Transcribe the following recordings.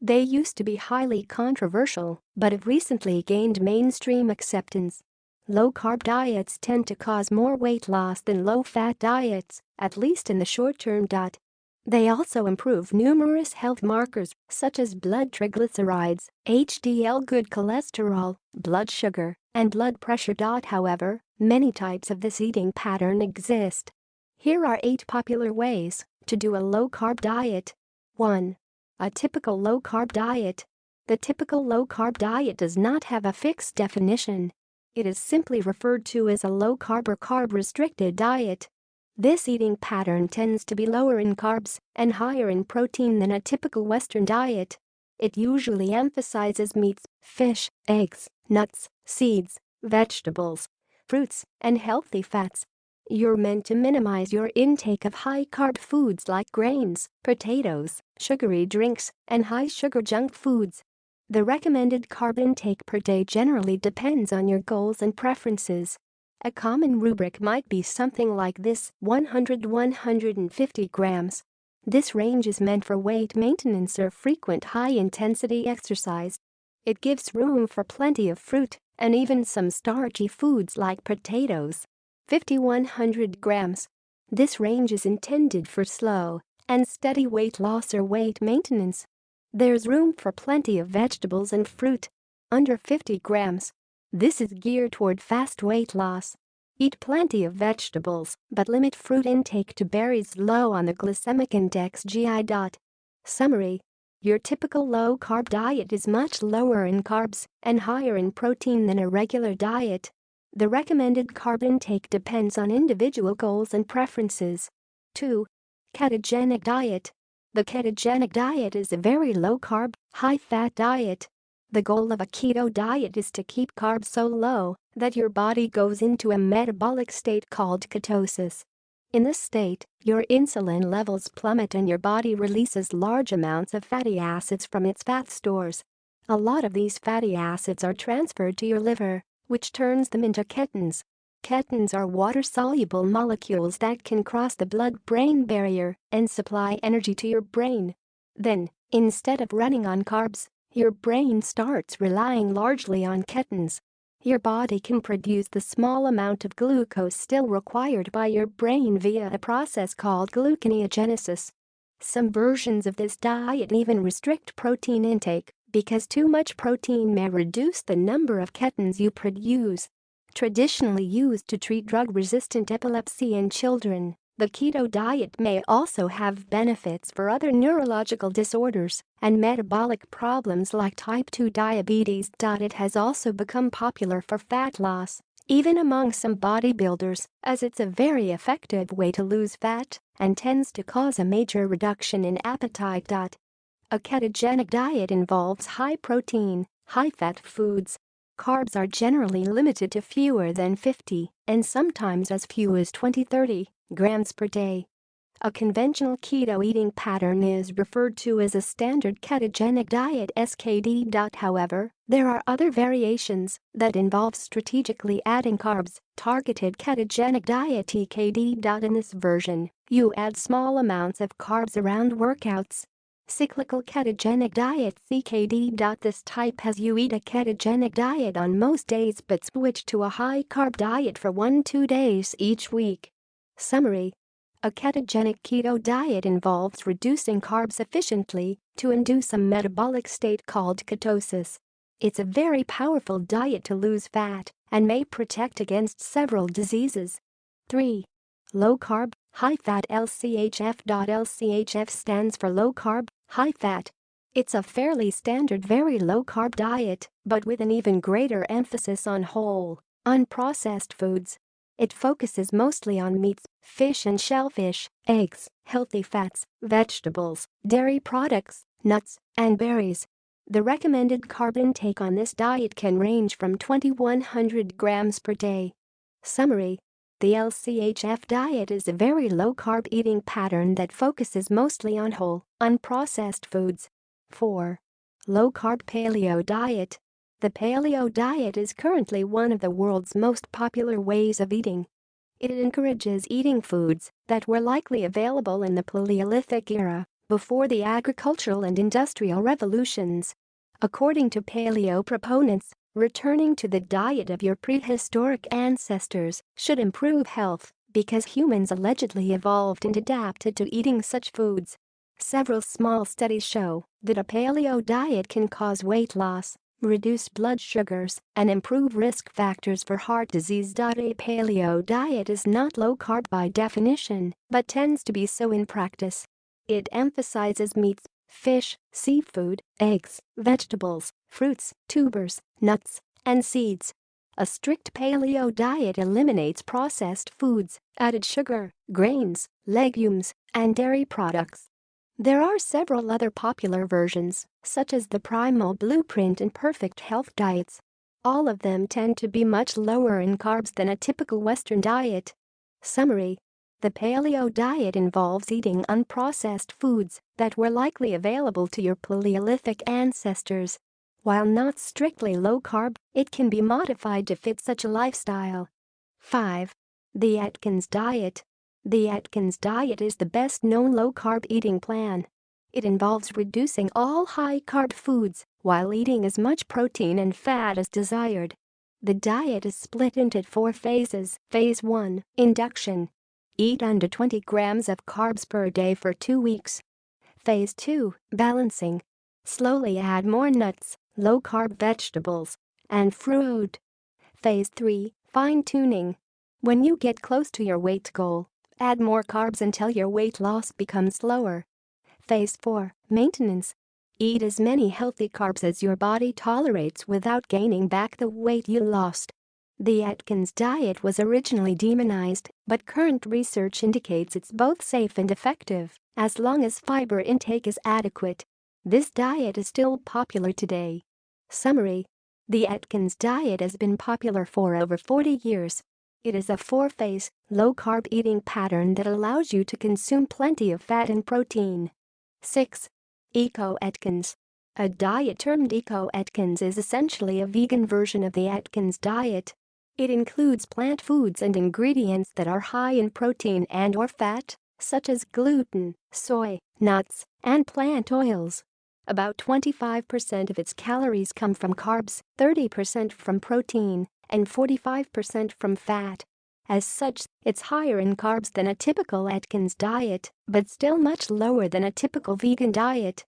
They used to be highly controversial, but have recently gained mainstream acceptance. Low-carb diets tend to cause more weight loss than low-fat diets, at least in the short term. They also improve numerous health markers such as blood triglycerides, HDL good cholesterol, blood sugar, and blood pressure. However, many types of this eating pattern exist. Here are 8 popular ways to do a low-carb diet. 1. A typical low-carb diet. The typical low-carb diet does not have a fixed definition. It is simply referred to as a low-carb or carb-restricted diet. This eating pattern tends to be lower in carbs and higher in protein than a typical Western diet. It usually emphasizes meats, fish, eggs, nuts, seeds, vegetables, fruits, and healthy fats. You're meant to minimize your intake of high-carb foods like grains, potatoes, sugary drinks, and high-sugar junk foods. The recommended carb intake per day generally depends on your goals and preferences. A common rubric might be something like this: 100-150 grams. This range is meant for weight maintenance or frequent high-intensity exercise. It gives room for plenty of fruit and even some starchy foods like potatoes. 50-100 grams. This range is intended for slow and steady weight loss or weight maintenance. There's room for plenty of vegetables and fruit. Under 50 grams. This is geared toward fast weight loss. Eat plenty of vegetables, but limit fruit intake to berries low on the glycemic index. Summary: your typical low-carb diet is much lower in carbs and higher in protein than a regular diet. The recommended carb intake depends on individual goals and preferences. 2. Ketogenic diet. The ketogenic diet is a very low-carb, high-fat diet. The goal of a keto diet is to keep carbs so low that your body goes into a metabolic state called ketosis. In this state, your insulin levels plummet and your body releases large amounts of fatty acids from its fat stores. A lot of these fatty acids are transferred to your liver, which turns them into ketones. Ketones are water-soluble molecules that can cross the blood-brain barrier and supply energy to your brain. Then, instead of running on carbs, your brain starts relying largely on ketones. Your body can produce the small amount of glucose still required by your brain via a process called gluconeogenesis. Some versions of this diet even restrict protein intake because too much protein may reduce the number of ketones you produce. Traditionally used to treat drug-resistant epilepsy in children, the keto diet may also have benefits for other neurological disorders and metabolic problems like type 2 diabetes. It has also become popular for fat loss, even among some bodybuilders, as it's a very effective way to lose fat and tends to cause a major reduction in appetite. A ketogenic diet involves high-protein, high-fat foods. Carbs are generally limited to fewer than 50 and sometimes as few as 20-30 grams per day. A conventional keto eating pattern is referred to as a standard ketogenic diet (SKD). However, there are other variations that involve strategically adding carbs. Targeted ketogenic diet (TKD). In this version, you add small amounts of carbs around workouts. Cyclical ketogenic diet (CKD). This type has you eat a ketogenic diet on most days but switch to a high-carb diet for 1-2 days each week. Summary: a ketogenic keto diet involves reducing carbs efficiently to induce a metabolic state called ketosis. It's a very powerful diet to lose fat and may protect against several diseases. 3. Low-carb, high-fat LCHF. LCHF stands for low-carb, high-fat. It's a fairly standard very low-carb diet, but with an even greater emphasis on whole, unprocessed foods. It focuses mostly on meats, fish and shellfish, eggs, healthy fats, vegetables, dairy products, nuts, and berries. The recommended carb intake on this diet can range from 20-100 grams per day. Summary: the LCHF diet is a very low-carb eating pattern that focuses mostly on whole, unprocessed foods. 4. Low-carb paleo diet. The paleo diet is currently one of the world's most popular ways of eating. It encourages eating foods that were likely available in the Paleolithic era, before the agricultural and industrial revolutions. According to paleo proponents, returning to the diet of your prehistoric ancestors should improve health because humans allegedly evolved and adapted to eating such foods. Several small studies show that a paleo diet can cause weight loss, reduce blood sugars, and improve risk factors for heart disease. A paleo diet is not low-carb by definition, but tends to be so in practice. It emphasizes meats, fish, seafood, eggs, vegetables, fruits, tubers, nuts, and seeds. A strict paleo diet eliminates processed foods, added sugar, grains, legumes, and dairy products. There are several other popular versions, such as the Primal Blueprint and Perfect Health diets. All of them tend to be much lower in carbs than a typical Western diet. Summary: the paleo diet involves eating unprocessed foods that were likely available to your Paleolithic ancestors. While not strictly low-carb, it can be modified to fit such a lifestyle. 5. The Atkins Diet. The Atkins diet is the best-known low-carb eating plan. It involves reducing all high-carb foods while eating as much protein and fat as desired. The diet is split into 4 phases. Phase 1, induction. Eat under 20 grams of carbs per day for 2 weeks. Phase 2, balancing. Slowly add more nuts, low-carb vegetables, and fruit. Phase 3, fine-tuning. When you get close to your weight goal, add more carbs until your weight loss becomes slower. Phase 4, maintenance. Eat as many healthy carbs as your body tolerates without gaining back the weight you lost. The Atkins diet was originally demonized, but current research indicates it's both safe and effective, as long as fiber intake is adequate. This diet is still popular today. Summary: the Atkins diet has been popular for over 40 years. It is a 4-phase, low-carb eating pattern that allows you to consume plenty of fat and protein. 6. Eco-Atkins. A diet termed Eco-Atkins is essentially a vegan version of the Atkins diet. It includes plant foods and ingredients that are high in protein and/or fat, such as gluten, soy, nuts, and plant oils. About 25% of its calories come from carbs, 30% from protein, and 45% from fat. As such, it's higher in carbs than a typical Atkins diet, but still much lower than a typical vegan diet.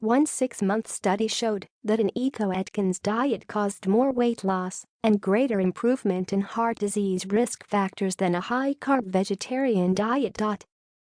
One 6-month study showed that an Eco-Atkins diet caused more weight loss and greater improvement in heart disease risk factors than a high-carb vegetarian diet.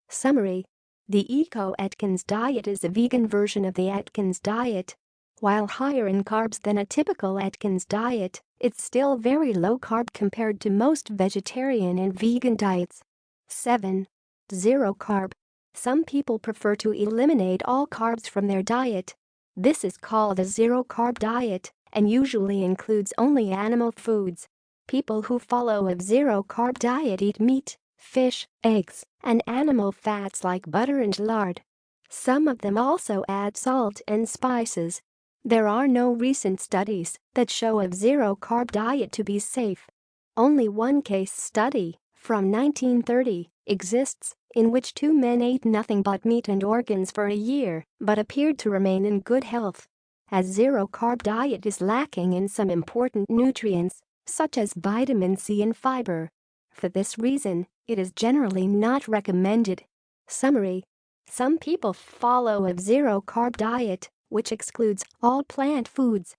Summary: the Eco-Atkins diet is a vegan version of the Atkins diet. While higher in carbs than a typical Atkins diet, it's still very low-carb compared to most vegetarian and vegan diets. 7. Zero carb. Some people prefer to eliminate all carbs from their diet. This is called a zero-carb diet and usually includes only animal foods. People who follow a zero-carb diet eat meat, fish, eggs, and animal fats like butter and lard. Some of them also add salt and spices. There are no recent studies that show a zero-carb diet to be safe. Only one case study, from 1930, exists, in which 2 men ate nothing but meat and organs for a year but appeared to remain in good health. A zero-carb diet is lacking in some important nutrients, such as vitamin C and fiber. For this reason, it is generally not recommended. Summary: some people follow a zero-carb diet, which excludes all plant foods.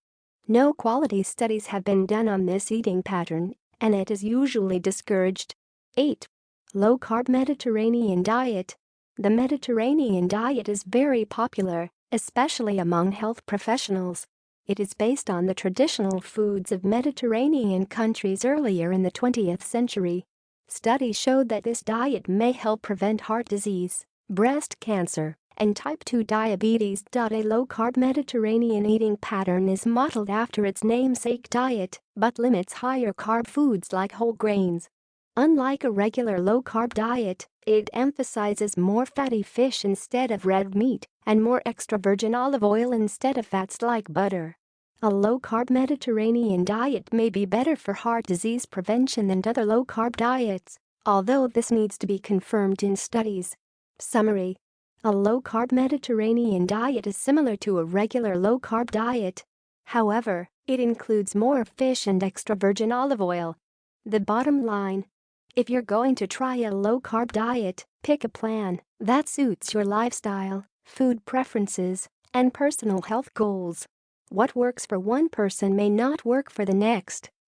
No quality studies have been done on this eating pattern, and it is usually discouraged. 8. Low-carb Mediterranean diet. The Mediterranean diet is very popular, especially among health professionals. It is based on the traditional foods of Mediterranean countries earlier in the 20th century. Studies showed that this diet may help prevent heart disease, breast cancer, and type 2 diabetes. A low-carb Mediterranean eating pattern is modeled after its namesake diet, but limits higher carb foods like whole grains. Unlike a regular low-carb diet, it emphasizes more fatty fish instead of red meat and more extra virgin olive oil instead of fats like butter. A low-carb Mediterranean diet may be better for heart disease prevention than other low-carb diets, although this needs to be confirmed in studies. Summary: A low-carb Mediterranean diet is similar to a regular low-carb diet. However, it includes more fish and extra virgin olive oil. The bottom line: if you're going to try a low-carb diet, pick a plan that suits your lifestyle, food preferences, and personal health goals. What works for one person may not work for the next.